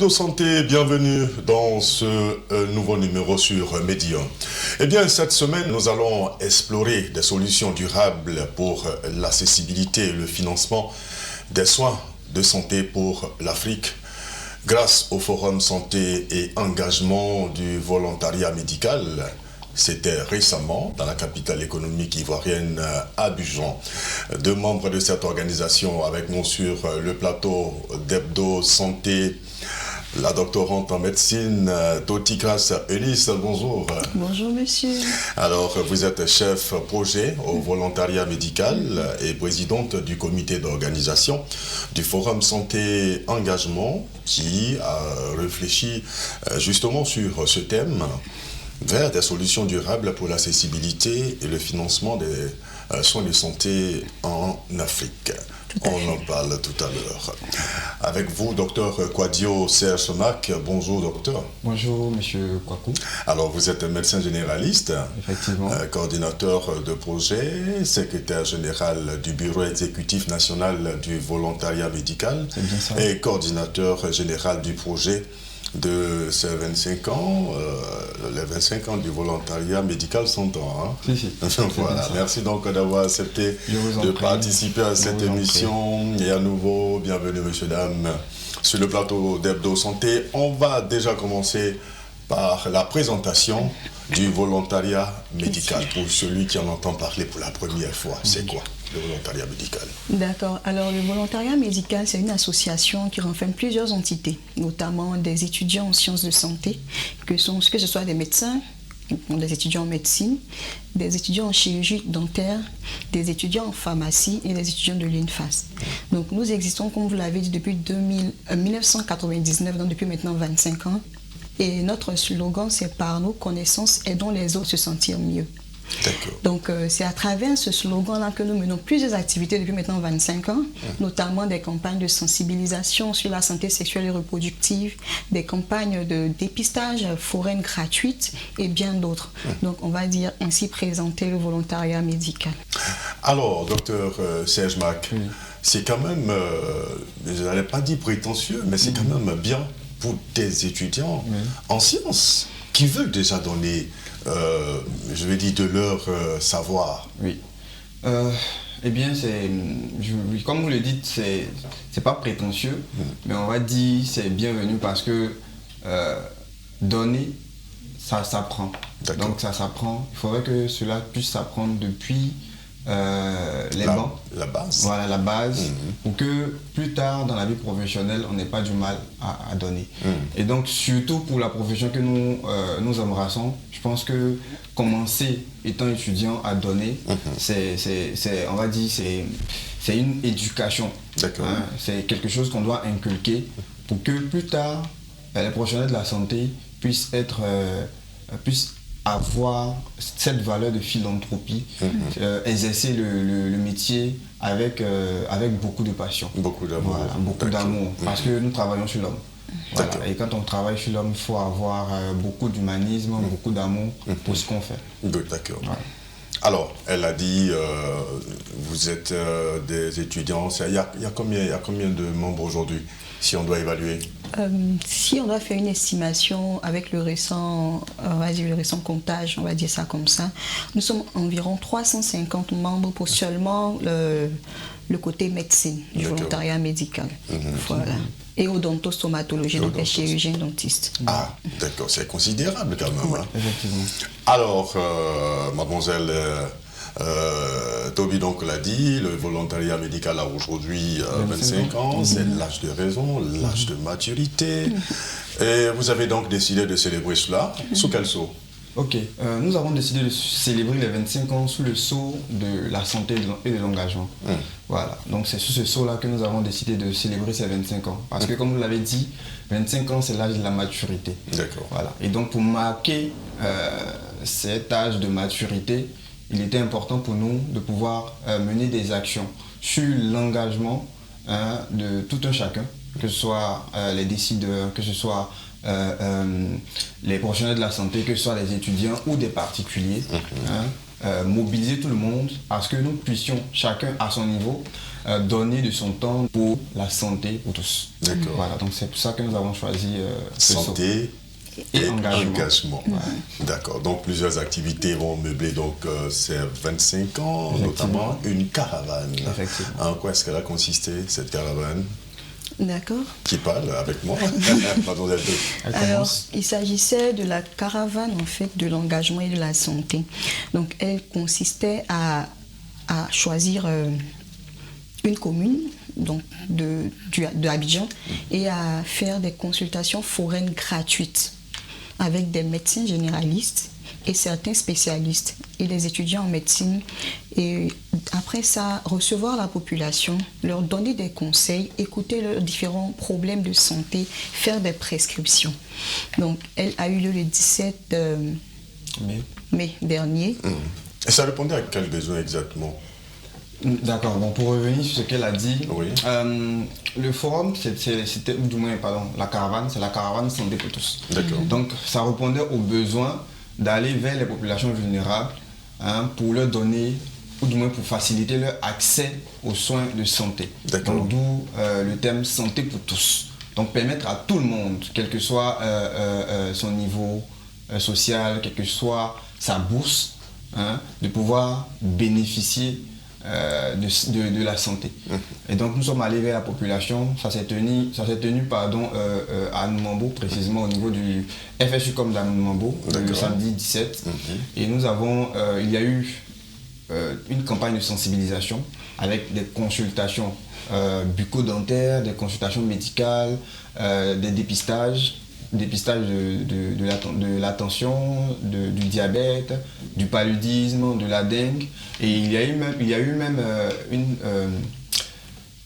Hebdo Santé, bienvenue dans ce nouveau numéro sur Medium. Eh bien, cette semaine, nous allons explorer des solutions durables pour l'accessibilité et le financement des soins de santé pour l'Afrique grâce au Forum Santé et Engagement du volontariat médical. C'était récemment dans la capitale économique ivoirienne, Abidjan. Deux membres de cette organisation avec nous sur le plateau d'Hebdo Santé, la doctorante en médecine, Totikras Eunice, bonjour. Bonjour monsieur. Alors, vous êtes chef projet au volontariat médical et présidente du comité d'organisation du Forum Santé Engagement qui a réfléchi justement sur ce thème vers des solutions durables pour l'accessibilité et le financement des soins de santé en Afrique. On en parle tout à l'heure. Avec vous, docteur Kwadio Serge Mac. Bonjour, docteur. Bonjour, monsieur Kwaku. Alors, vous êtes médecin généraliste, effectivement, coordinateur de projet, secrétaire général du bureau exécutif national du volontariat médical et coordinateur général du projet de ces 25 ans, les 25 ans du volontariat médical sont ans. Hein. Si. Voilà. Merci donc d'avoir accepté de participer à cette émission. Et à nouveau, bienvenue, messieurs, dames, sur le plateau d'Hebdo Santé. On va déjà commencer par la présentation du volontariat médical. Pour celui qui en entend parler pour la première fois, c'est quoi le volontariat médical? D'accord. Alors, le volontariat médical, c'est une association qui renferme plusieurs entités, notamment des étudiants en sciences de santé, que ce soit des médecins, des étudiants en médecine, des étudiants en chirurgie dentaire, des étudiants en pharmacie et des étudiants de l'INFAS. Donc, nous existons, comme vous l'avez dit, depuis 1999, donc depuis maintenant 25 ans. Et notre slogan, c'est « Par nos connaissances, aidons les autres à se sentir mieux ». Donc, c'est à travers ce slogan-là que nous menons plusieurs activités depuis maintenant 25 ans, notamment des campagnes de sensibilisation sur la santé sexuelle et reproductive, des campagnes de dépistage foraine gratuites et bien d'autres. Donc, on va dire ainsi présenter le volontariat médical. Alors, docteur Serge Mac, c'est quand même, je n'allais pas dire prétentieux, mais c'est quand même bien pour des étudiants en sciences qui veulent déjà donner je vais dire de leur savoir. Oui. Eh bien, comme vous le dites, c'est pas prétentieux, mais on va dire c'est bienvenu parce que donner, ça s'apprend. Donc ça s'apprend. Il faudrait que cela puisse s'apprendre depuis les bancs. La base. Voilà, la base, pour que plus tard dans la vie professionnelle, on n'ait pas du mal à donner. Et donc, surtout pour la profession que nous embrassons, je pense que commencer étant étudiant à donner, on va dire, c'est une éducation. Hein, c'est quelque chose qu'on doit inculquer pour que plus tard, les professionnels de la santé puissent avoir cette valeur de philanthropie, exercer le métier avec beaucoup de passion. Beaucoup d'amour. Voilà, beaucoup d'amour, parce que nous travaillons sur l'homme. Voilà. Et quand on travaille sur l'homme, il faut avoir beaucoup d'humanisme, beaucoup d'amour pour ce qu'on fait. D'accord. Voilà. Alors, elle a dit, vous êtes des étudiants, il y a combien de membres aujourd'hui, si on doit évaluer? Si on doit faire une estimation avec le récent comptage, on va dire ça comme ça, nous sommes environ 350 membres pour seulement le côté médecine du volontariat médical. Voilà. Et odontostomatologie, donc les chirurgiens dentistes. Ah, d'accord, c'est considérable quand même. Ouais. Effectivement. Alors, mademoiselle Toby donc l'a dit, le volontariat médical a aujourd'hui 25 ans, c'est l'âge de raison, l'âge de maturité. Et vous avez donc décidé de célébrer cela sous quel sceau? Ok, nous avons décidé de célébrer les 25 ans sous le sceau de la santé et de l'engagement. Voilà, donc c'est sous ce sceau-là que nous avons décidé de célébrer ces 25 ans. Parce que comme vous l'avez dit, 25 ans c'est l'âge de la maturité. D'accord. Voilà, et donc pour marquer cet âge de maturité, il était important pour nous de pouvoir mener des actions sur l'engagement de tout un chacun, que ce soit les décideurs, que ce soit les professionnels de la santé, que ce soit les étudiants ou des particuliers, mobiliser tout le monde à ce que nous puissions, chacun à son niveau, donner de son temps pour la santé pour tous. D'accord. Voilà, donc c'est pour ça que nous avons choisi ce Santé et engagement. Ouais. D'accord. Donc plusieurs activités vont meubler donc ces 25 ans, notamment une caravane. Effectivement. En quoi est-ce qu'elle a consisté, cette caravane? D'accord. Qui parle avec moi? Mademoiselle Toby. Alors, il s'agissait de la caravane, en fait, de l'engagement et de la santé. Donc, elle consistait à choisir une commune donc de Abidjan et à faire des consultations foraines gratuites avec des médecins généralistes et certains spécialistes et les étudiants en médecine. Et après ça, recevoir la population, leur donner des conseils, écouter leurs différents problèmes de santé, faire des prescriptions. Donc, elle a eu lieu le 17 mai dernier. Et ça répondait à quel besoin exactement? D'accord, bon, pour revenir sur ce qu'elle a dit, oui. Le forum, c'était, ou du moins, pardon, la caravane, c'est la caravane santé pour tous. D'accord. Donc, ça répondait aux besoins d'aller vers les populations vulnérables pour leur donner, ou du moins pour faciliter leur accès aux soins de santé. D'accord. Donc, d'où le terme santé pour tous. Donc, permettre à tout le monde, quel que soit son niveau social, quelle que soit sa bourse, de pouvoir bénéficier de la santé. Et donc nous sommes allés vers la population, ça s'est tenu à Noumambo, précisément au niveau du FSU comme d'Anoumambo, le samedi 17. Et nous avons, il y a eu une campagne de sensibilisation avec des consultations bucco-dentaires, des consultations médicales, des dépistages de la tension, du diabète, du paludisme, de la dengue. Et il y a eu même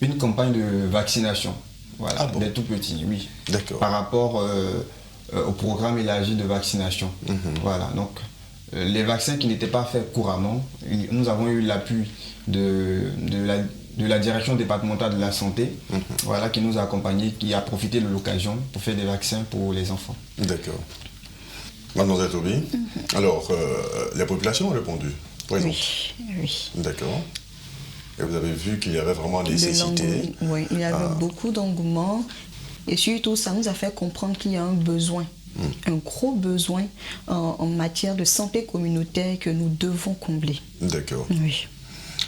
une campagne de vaccination, voilà, des tout petits, oui. D'accord. Par rapport au programme élargi de vaccination. Voilà, donc les vaccins qui n'étaient pas faits couramment, nous avons eu l'appui de la direction départementale de la santé, voilà, qui nous a accompagnés, qui a profité de l'occasion pour faire des vaccins pour les enfants. D'accord. Mademoiselle Toby, alors, les populations ont répondu, par exemple? Oui. D'accord. Et vous avez vu qu'il y avait vraiment nécessité. Oui, il y avait beaucoup d'engouement. Et surtout, ça nous a fait comprendre qu'il y a un besoin, un gros besoin en matière de santé communautaire que nous devons combler. D'accord. Oui.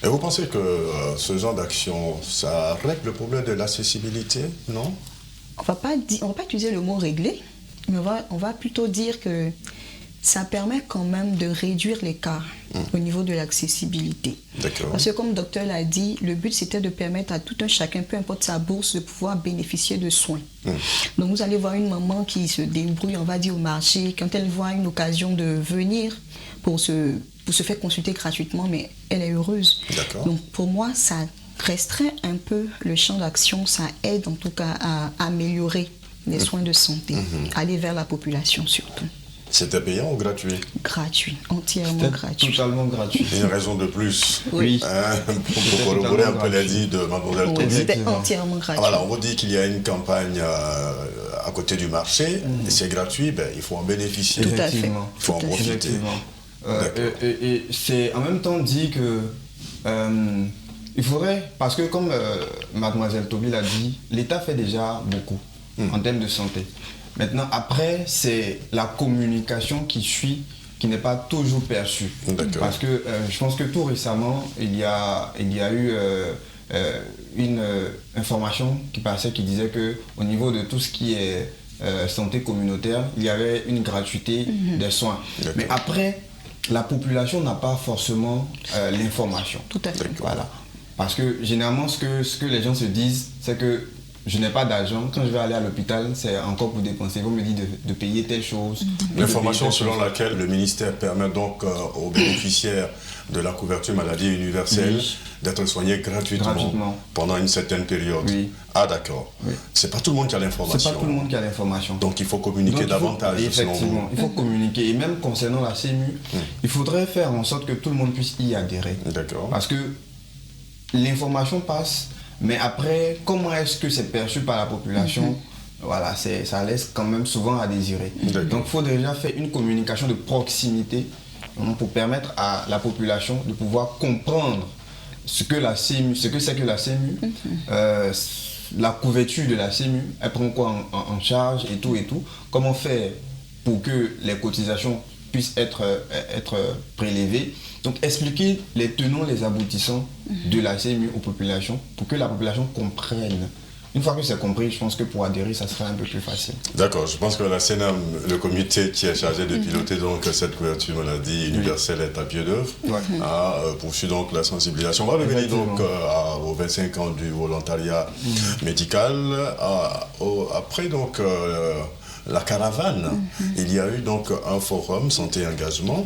Et vous pensez que ce genre d'action, ça règle le problème de l'accessibilité, non? On va pas utiliser le mot régler, mais on va plutôt dire que ça permet quand même de réduire l'écart au niveau de l'accessibilité. D'accord. Parce que comme le docteur l'a dit, le but c'était de permettre à tout un chacun, peu importe sa bourse, de pouvoir bénéficier de soins. Donc vous allez voir une maman qui se débrouille, on va dire, au marché, quand elle voit une occasion de venir pour se faire consulter gratuitement, mais elle est heureuse. D'accord. Donc pour moi, ça restreint un peu le champ d'action, ça aide en tout cas à améliorer les soins de santé, aller vers la population surtout. C'était payant ou gratuit? Gratuit, entièrement gratuit. Totalement gratuit. Une raison de plus. Oui. Pour corroborer un peu l'idée de Mademoiselle Toby. C'était entièrement gratuit. Voilà, on vous dit qu'il y a une campagne à côté du marché, et c'est gratuit, ben, il faut en bénéficier. Tout à fait. Il faut en profiter. Et c'est en même temps dit que il faudrait, parce que comme Mademoiselle Toby l'a dit, l'État fait déjà beaucoup en termes de santé. Maintenant, après, c'est la communication qui suit, qui n'est pas toujours perçue. Parce que je pense que tout récemment, il y a eu une information qui passait qui disait qu'au niveau de tout ce qui est santé communautaire, il y avait une gratuité des soins. Mais après, la population n'a pas forcément l'information. Tout à fait. Voilà. Parce que généralement, ce que les gens se disent, c'est que je n'ai pas d'argent. Quand je vais aller à l'hôpital, c'est encore pour dépenser. Vous me dites de payer telle chose. L'information selon laquelle le ministère permet donc aux bénéficiaires de la couverture maladie universelle d'être soignés gratuitement pendant une certaine période. Oui. Ah d'accord. Oui. C'est pas tout le monde qui a l'information. C'est pas tout le monde qui a l'information. Donc il faut communiquer davantage. Effectivement, il faut communiquer. Et même concernant la CMU, il faudrait faire en sorte que tout le monde puisse y adhérer. D'accord. Parce que l'information passe. Mais après, comment est-ce que c'est perçu par la population? Voilà, ça laisse quand même souvent à désirer. Donc il faut déjà faire une communication de proximité pour permettre à la population de pouvoir comprendre ce que c'est que la CMU, la couverture de la CMU, elle prend quoi en charge et tout, comment faire pour que les cotisations puissent être prélevées. Donc expliquer les tenants, les aboutissants de la CMU aux populations pour que la population comprenne. Une fois que c'est compris, je pense que pour adhérer, ça sera un peu plus facile. D'accord, je pense que la CNAM, le comité qui est chargé de piloter donc cette couverture maladie universelle est à pied d'œuvre, a poursuivi donc la sensibilisation. On va revenir donc aux 25 ans du volontariat médical. Après donc la caravane, il y a eu donc un forum santé et engagement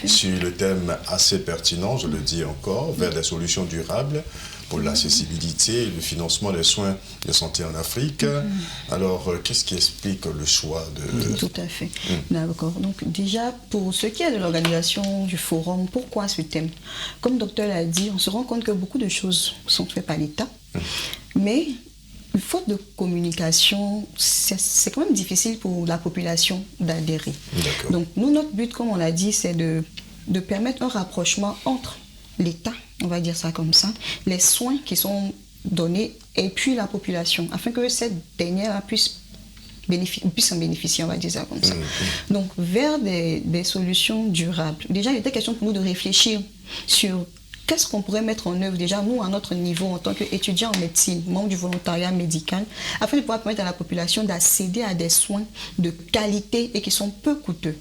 sur le thème assez pertinent, je le dis encore, vers des solutions durables pour l'accessibilité et le financement des soins de santé en Afrique. Alors, qu'est-ce qui explique le choix de... Tout à fait. D'accord. Donc, déjà, pour ce qui est de l'organisation du forum, pourquoi ce thème? Comme le docteur l'a dit, on se rend compte que beaucoup de choses sont faites par l'État, mais faute de communication, c'est quand même difficile pour la population d'adhérer. Donc, nous, notre but, comme on l'a dit, c'est de permettre un rapprochement entre l'État, on va dire ça comme ça, les soins qui sont donnés et puis la population, afin que cette dernière puisse en bénéficier, on va dire ça comme ça. Donc, vers des solutions durables. Déjà, il était question pour nous de réfléchir sur qu'est-ce qu'on pourrait mettre en œuvre déjà, nous, à notre niveau, en tant qu'étudiants en médecine, membres du volontariat médical, afin de pouvoir permettre à la population d'accéder à des soins de qualité et qui sont peu coûteux.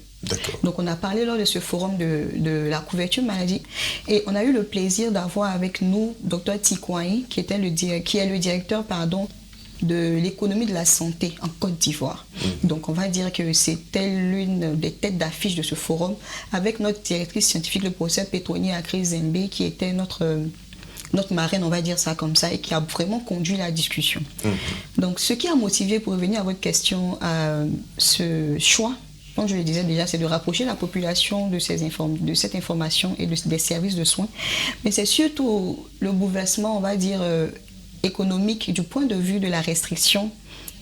Donc, on a parlé lors de ce forum de la couverture maladie et on a eu le plaisir d'avoir avec nous Dr Tikwaï, qui est le directeur de l'économie de la santé en Côte d'Ivoire. Donc, on va dire que c'était l'une des têtes d'affiche de ce forum avec notre directrice scientifique, le professeur Petroni Akri Zembe, qui était notre marraine, on va dire ça comme ça, et qui a vraiment conduit la discussion. Donc, ce qui a motivé, pour revenir à votre question, à ce choix, comme je le disais déjà, c'est de rapprocher la population de cette information et des services de soins. Mais c'est surtout le bouleversement, on va dire, économique du point de vue de la restriction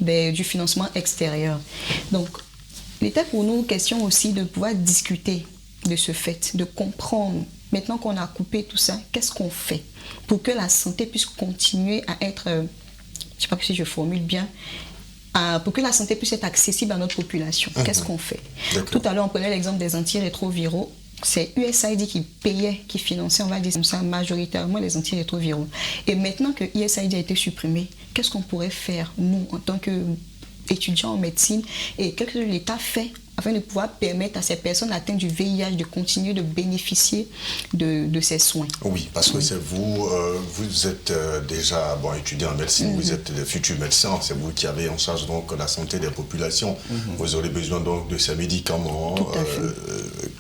du financement extérieur. Donc, il était pour nous question aussi de pouvoir discuter de ce fait, de comprendre, maintenant qu'on a coupé tout ça, qu'est-ce qu'on fait pour que la santé puisse continuer à être, je ne sais pas si je formule bien, pour que la santé puisse être accessible à notre population. Qu'est-ce qu'on fait? Tout à l'heure, on prenait l'exemple des antirétroviraux. C'est USAID qui payait, qui finançait, on va dire comme ça, majoritairement les antirétroviraux. Et maintenant que USAID a été supprimé, qu'est-ce qu'on pourrait faire, nous, en tant qu'étudiants en médecine, et qu'est-ce que l'État fait afin de pouvoir permettre à ces personnes atteintes du VIH de continuer de bénéficier de ces soins? Oui, parce que c'est vous êtes déjà étudiant en médecine, vous êtes des futurs médecins, c'est vous qui avez en charge donc la santé des populations. Vous aurez besoin donc de ces médicaments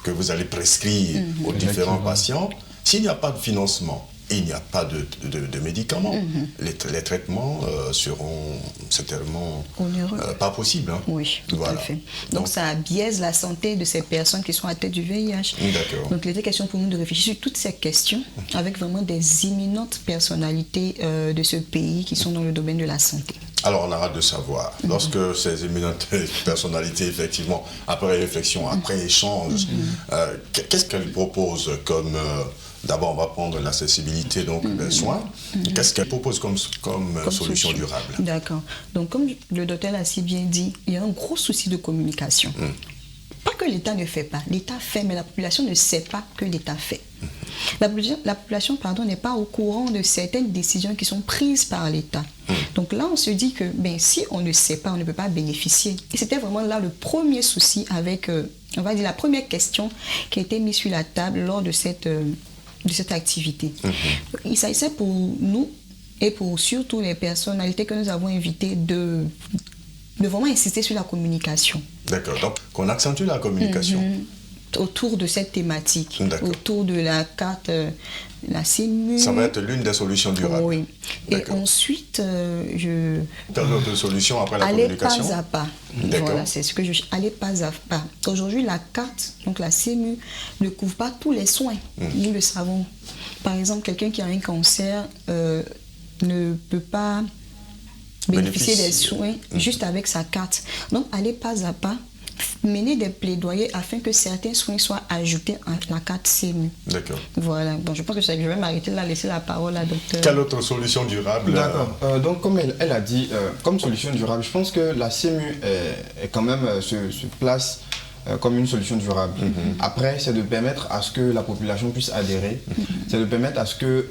que vous allez prescrire aux différents patients. S'il n'y a pas de financement, il n'y a pas de médicaments. Les traitements seront certainement pas possibles. Hein. Oui, tout à fait. Donc ça biaise la santé de ces personnes qui sont atteintes du VIH. Donc il était question pour nous de réfléchir sur toutes ces questions avec vraiment des éminentes personnalités de ce pays qui sont dans le domaine de la santé. Alors on a hâte de savoir, lorsque ces éminentes personnalités, effectivement, après réflexion, après échange, qu'est-ce qu'elles proposent comme... D'abord, on va prendre l'accessibilité des soins. Qu'est-ce qu'elle propose comme solution durable? D'accord. Donc, comme le docteur l'a si bien dit, il y a un gros souci de communication. Pas que l'État ne fait pas. L'État fait, mais la population ne sait pas que l'État fait. La population n'est pas au courant de certaines décisions qui sont prises par l'État. Donc là, on se dit que si on ne sait pas, on ne peut pas bénéficier. Et c'était vraiment là le premier souci avec, on va dire, la première question qui a été mise sur la table lors de cette activité. Il s'agissait pour nous et pour surtout les personnalités que nous avons invitées de vraiment insister sur la communication. D'accord, donc qu'on accentue la communication. Autour de cette thématique, autour de la carte, la CMU. Ça va être l'une des solutions durables. Oui. Et ensuite, quelle autre solution après la communication? Aller pas à pas. Voilà, c'est ce que aller pas à pas. Aujourd'hui, la carte, donc la CMU, ne couvre pas tous les soins. Nous le savons. Par exemple, quelqu'un qui a un cancer ne peut pas bénéficier des soins juste avec sa carte. Donc, aller pas à pas mener des plaidoyers afin que certains soins soient ajoutés à la carte CMU. D'accord. Voilà. Bon, je pense que je vais m'arrêter là, laisser la parole à docteur. Quelle autre solution durable? D'accord. Donc, comme elle a dit, comme solution durable, je pense que la CMU est quand même se place comme une solution durable. Après, c'est de permettre à ce que la population puisse adhérer, c'est de permettre à ce que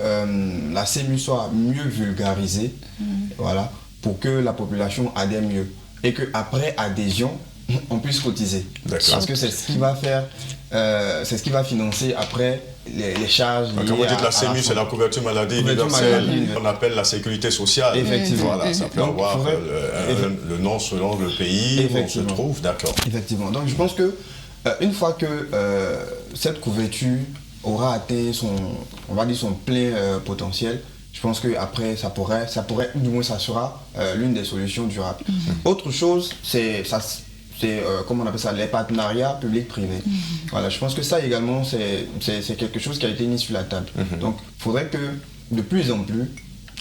la CMU soit mieux vulgarisée, voilà, pour que la population adhère mieux. Et qu'après adhésion, on puisse cotiser. Parce que c'est ce qui va faire, c'est ce qui va financer après les charges liées Quand vous dites la CMU, c'est la couverture maladie universelle, on appelle la sécurité sociale. Effectivement. Voilà, ça peut donc, avoir le nom selon le pays où on se trouve, d'accord. Effectivement. Donc je pense que une fois que cette couverture aura atteint son, on va dire son plein potentiel, je pense qu'après ça pourrait, du moins ça sera l'une des solutions durables. Autre chose, c'est comment on appelle ça, les partenariats publics-privés. Voilà, je pense que ça également, c'est quelque chose qui a été mis sur la table. Donc, il faudrait que, de plus en plus,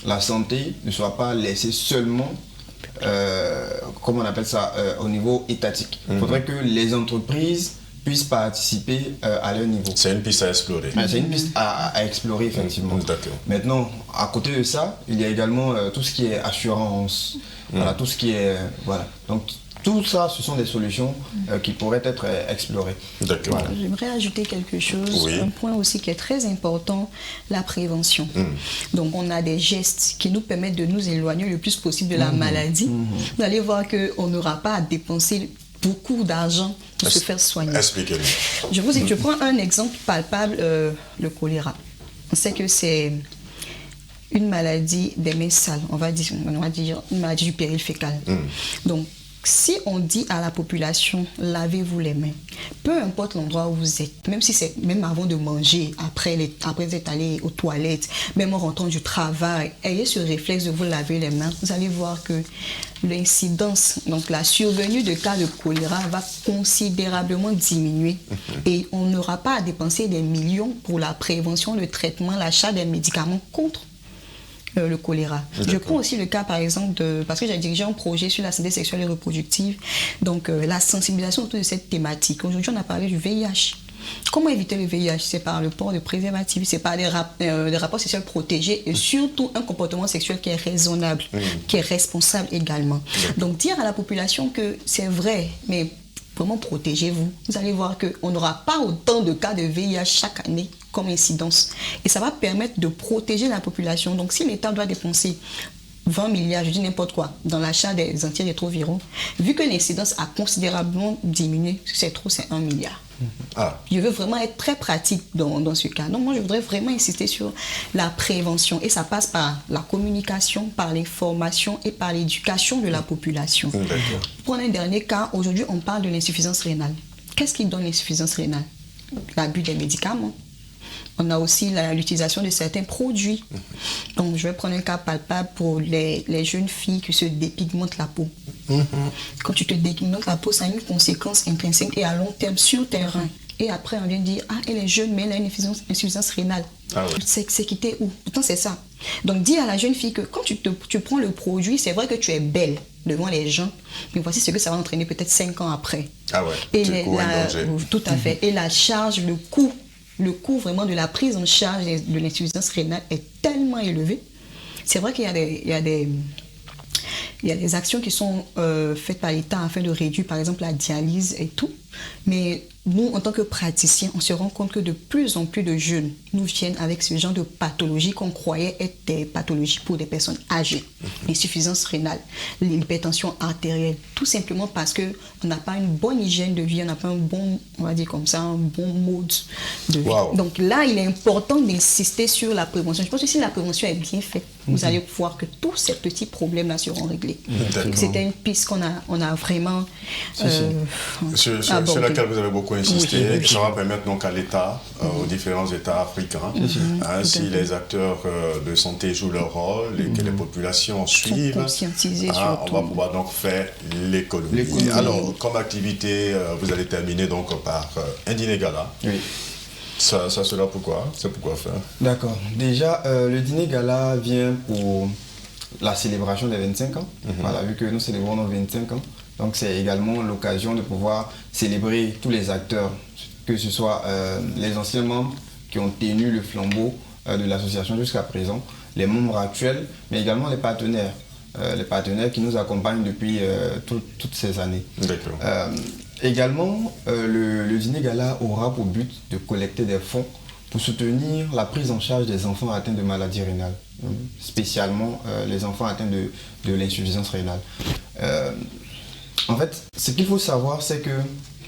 la santé ne soit pas laissée seulement, comment on appelle ça, au niveau étatique. Il faudrait que les entreprises puissent participer à leur niveau. C'est une piste à explorer. C'est une piste à explorer, effectivement. Maintenant, à côté de ça, il y a également tout ce qui est assurance, voilà, tout ce qui est... voilà. Donc, tout ça, ce sont des solutions qui pourraient être explorées. D'accord. Voilà. J'aimerais ajouter quelque chose, un point aussi qui est très important, la prévention. Donc, on a des gestes qui nous permettent de nous éloigner le plus possible de la maladie. Vous allez voir qu'on n'aura pas à dépenser beaucoup d'argent pour se faire soigner. Expliquez-nous. Je prends un exemple palpable, le choléra. On sait que c'est une maladie des mains sales, on va dire une maladie du péril fécal. Donc, si on dit à la population, lavez-vous les mains, peu importe l'endroit où vous êtes, même si c'est même avant de manger, après être allé aux toilettes, même en rentrant du travail, ayez ce réflexe de vous laver les mains, vous allez voir que l'incidence, donc la survenue de cas de choléra va considérablement diminuer et on n'aura pas à dépenser des millions pour la prévention, le traitement, l'achat des médicaments contre le choléra. Je prends aussi le cas par exemple parce que j'ai dirigé un projet sur la santé sexuelle et reproductive, donc la sensibilisation autour de cette thématique. Aujourd'hui on a parlé du VIH. Comment éviter le VIH? C'est par le port de préservatifs, c'est par des rapports sexuels protégés et surtout un comportement sexuel qui est raisonnable, qui est responsable également. Donc dire à la population que c'est vrai, mais vraiment protégez-vous. Vous allez voir qu'on n'aura pas autant de cas de VIH chaque année comme incidence. Et ça va permettre de protéger la population. Donc si l'État doit dépenser 20 milliards, je dis n'importe quoi, dans l'achat des antirétroviraux, vu que l'incidence a considérablement diminué, c'est trop, c'est 1 milliard. Je veux vraiment être très pratique dans ce cas. Donc moi, je voudrais vraiment insister sur la prévention. Et ça passe par la communication, par l'information et par l'éducation de la population. Pour un dernier cas, aujourd'hui, on parle de l'insuffisance rénale. Qu'est-ce qui donne l'insuffisance rénale? L'abus des médicaments. On a aussi l'utilisation de certains produits. Donc, je vais prendre un cas palpable pour les jeunes filles qui se dépigmentent la peau. Quand tu te dépigmentes la peau, ça a une conséquence intrinsèque et à long terme sur tes reins. Et après, on vient dire, ah, elle est jeune, mais elle a une insuffisance rénale. C'est quitté où? Pourtant, c'est ça. Donc, dis à la jeune fille que quand tu prends le produit, c'est vrai que tu es belle devant les gens, mais voici ce que ça va entraîner peut-être 5 ans après. Et tout à fait. Et la charge, le coût vraiment de la prise en charge de l'insuffisance rénale est tellement élevé. C'est vrai qu'il y a des actions qui sont faites par l'État afin de réduire par exemple la dialyse et tout, mais nous en tant que praticiens on se rend compte que de plus en plus de jeunes nous viennent avec ce genre de pathologies qu'on croyait être des pathologies pour des personnes âgées, l'insuffisance rénale, l'hypertension artérielle, tout simplement parce que on n'a pas une bonne hygiène de vie, on n'a pas un bon, on va dire comme ça, un bon mode de vie. Donc là il est important d'insister sur la prévention. Je pense que si la prévention est bien faite, vous allez voir que tous ces petits problèmes là seront réglés. C'était une piste qu'on a vraiment sur laquelle vous avez beaucoup insisté. Ça va permettre donc à l'État, aux différents États africains, si les acteurs de santé jouent leur rôle et que les populations suivent, on va pouvoir donc faire l'économie. Alors, comme activité, vous allez terminer donc par un dîner gala. Ça sera pourquoi? C'est pourquoi faire? D'accord. Déjà, le dîner gala vient pour la célébration des 25 ans. Voilà, vu que nous célébrons nos 25 ans. Donc c'est également l'occasion de pouvoir célébrer tous les acteurs, que ce soit les anciens membres qui ont tenu le flambeau de l'association jusqu'à présent, les membres actuels, mais également les partenaires qui nous accompagnent depuis toutes ces années. D'accord. Également, le dîner gala aura pour but de collecter des fonds pour soutenir la prise en charge des enfants atteints de maladies rénales, spécialement les enfants atteints de l'insuffisance rénale. En fait, ce qu'il faut savoir, c'est que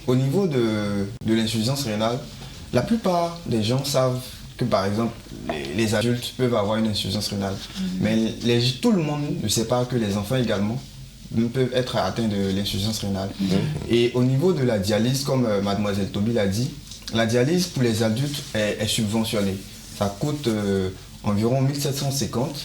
au niveau de l'insuffisance rénale, la plupart des gens savent que par exemple les adultes peuvent avoir une insuffisance rénale, mais tout le monde ne sait pas que les enfants également peuvent être atteints de l'insuffisance rénale. Et au niveau de la dialyse, comme mademoiselle Toby l'a dit, la dialyse pour les adultes est subventionnée. Ça coûte environ 1750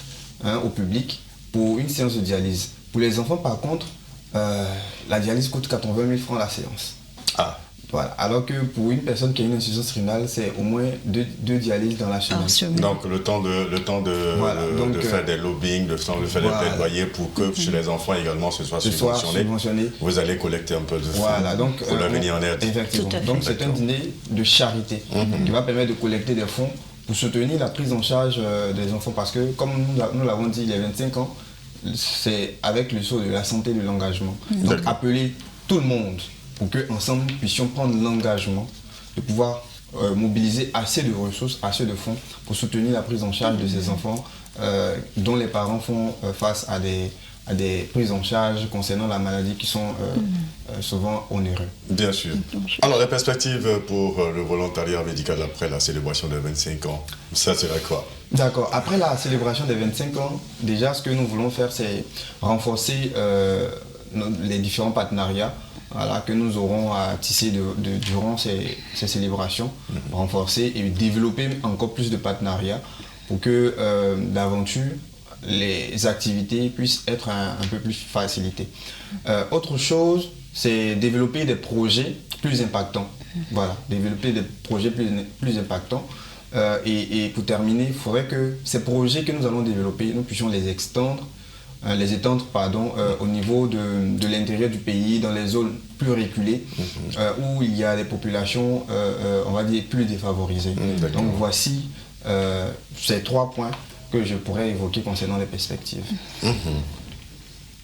au public pour une séance de dialyse. Pour les enfants par contre, la dialyse coûte 80 000 francs la séance. Ah. Voilà. Alors que pour une personne qui a une insuffisance rénale, c'est au moins deux dialyses dans la semaine. Donc le temps de voilà. de faire des lobbying, le temps de faire des plaidoyers pour que chez les enfants également ce soit subventionné. Vous allez collecter un peu de fonds pour leur venir en aide. Effectivement. Donc c'est un dîner de charité qui va permettre de collecter des fonds pour soutenir la prise en charge des enfants. Parce que comme nous l'avons dit il y a 25 ans, c'est avec le sceau de la santé et de l'engagement. Donc appeler tout le monde pour qu'ensemble nous puissions prendre l'engagement de pouvoir mobiliser assez de ressources, assez de fonds pour soutenir la prise en charge de ces enfants dont les parents font face à des prises en charge concernant la maladie qui sont souvent onéreuses. Bien sûr. Alors, les perspectives pour le volontariat médical après la célébration des 25 ans, ça serait quoi? D'accord. Après la célébration des 25 ans, déjà ce que nous voulons faire, c'est renforcer les différents partenariats que nous aurons à tisser durant ces célébrations, renforcer et développer encore plus de partenariats pour que d'aventure les activités puissent être un peu plus facilitées. Autre chose, c'est développer des projets plus impactants. Voilà, développer des projets plus impactants. Et pour terminer, il faudrait que ces projets que nous allons développer, nous puissions les étendre au niveau de l'intérieur du pays, dans les zones plus reculées, où il y a des populations, on va dire, plus défavorisées. Donc voici ces 3 points que je pourrais évoquer concernant les perspectives.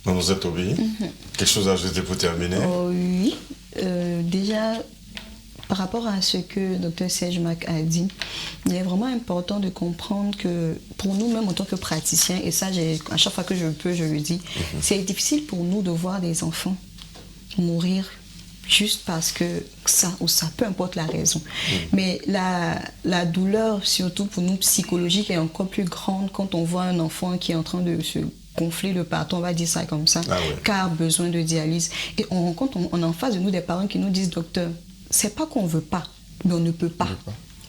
Mademoiselle Toby, quelque chose à ajouter pour terminer? Oui, déjà, par rapport à ce que Dr Serge Mac a dit, il est vraiment important de comprendre que pour nous-mêmes en tant que praticiens, et ça à chaque fois que je peux, je le dis, c'est difficile pour nous de voir des enfants mourir juste parce que ça ou ça, peu importe la raison. Mais la douleur, surtout pour nous psychologique, est encore plus grande quand on voit un enfant qui est en train de se gonfler de partout, on va dire ça comme ça, car besoin de dialyse. Et on rencontre, on a en face de nous des parents qui nous disent, docteur, c'est pas qu'on veut pas, mais on ne peut pas,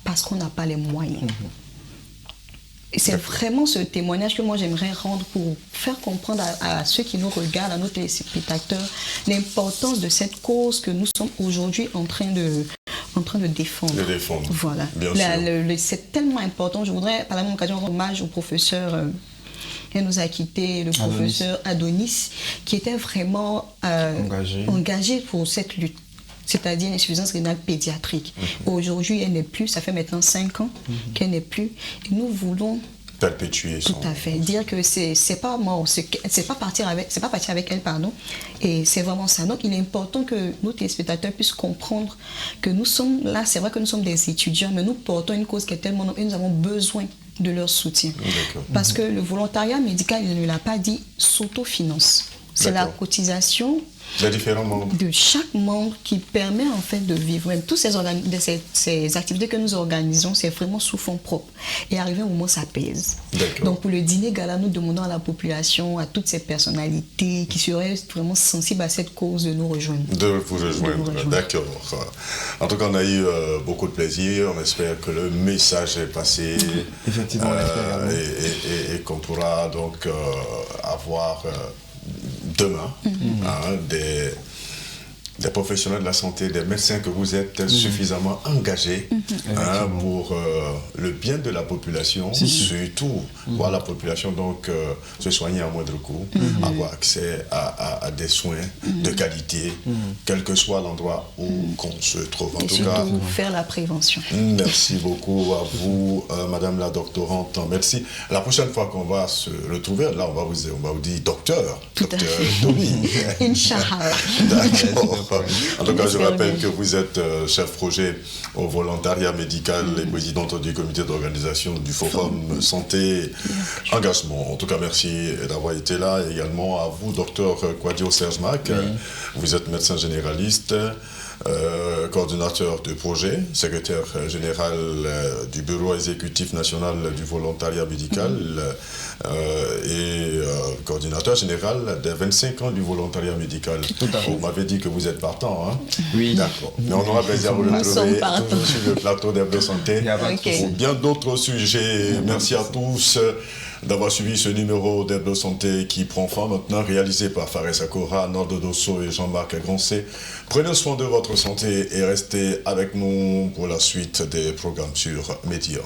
parce qu'on n'a pas les moyens. Et c'est vraiment ce témoignage que moi j'aimerais rendre pour faire comprendre à ceux qui nous regardent, à nos téléspectateurs, l'importance de cette cause que nous sommes aujourd'hui en train de défendre. Voilà. C'est tellement important. Je voudrais, par la même occasion, rendre hommage au professeur qui nous a quitté, le professeur Adonis, qui était vraiment engagé pour cette lutte, c'est-à-dire l'insuffisance rénale pédiatrique. Aujourd'hui, elle n'est plus, ça fait maintenant 5 ans qu'elle n'est plus. Et nous voulons perpétuer tout à fait dire que c'est pas mort, c'est pas partir avec elle, pardon. Et c'est vraiment ça. Donc il est important que nos téléspectateurs puissent comprendre que nous sommes là, c'est vrai que nous sommes des étudiants, mais nous portons une cause qui est tellement noble et nous avons besoin de leur soutien. Parce que le volontariat médical, il ne l'a pas dit, s'autofinance. C'est la cotisation de chaque membre qui permet en fait de vivre. Même toutes ces activités que nous organisons, c'est vraiment sous fonds propres. Et arrivé au moment, ça pèse. Donc pour le dîner gala, nous demandons à la population, à toutes ces personnalités qui seraient vraiment sensibles à cette cause de nous rejoindre. De vous rejoindre, d'accord. En tout cas, on a eu beaucoup de plaisir. On espère que le message est passé. Effectivement, on espère. Et qu'on pourra donc avoir demain des professionnels de la santé, des médecins, que vous êtes suffisamment engagés pour le bien de la population, surtout voir la population donc se soigner à moindre coût, avoir accès à des soins de qualité, quel que soit l'endroit où qu'on se trouve. En Et tout surtout cas, faire la prévention. merci beaucoup à vous, Madame la doctorante. Merci. La prochaine fois qu'on va se retrouver, là, on va vous dire docteur Domi. Inch'Allah. D'accord. En tout cas, je rappelle que vous êtes chef projet au volontariat médical et présidente du comité d'organisation du Forum Santé Engagement. En tout cas, merci d'avoir été là. Et également à vous, docteur Kouadio Serge Mac. Vous êtes médecin généraliste, coordinateur de projet, secrétaire général du bureau exécutif national du volontariat médical et coordinateur général des 25 ans du volontariat médical. Vous m'avez dit que vous êtes partant, hein? Oui. D'accord. Mais on aura plaisir à vous retrouver toujours sur le plateau d'Hebdo Santé pour bien d'autres sujets. Merci à tous d'avoir suivi ce numéro d'Hebdo Santé qui prend fin maintenant, réalisé par Fares Akora, Nordo Dosso et Jean-Marc Grancé. Prenez soin de votre santé et restez avec nous pour la suite des programmes sur Média.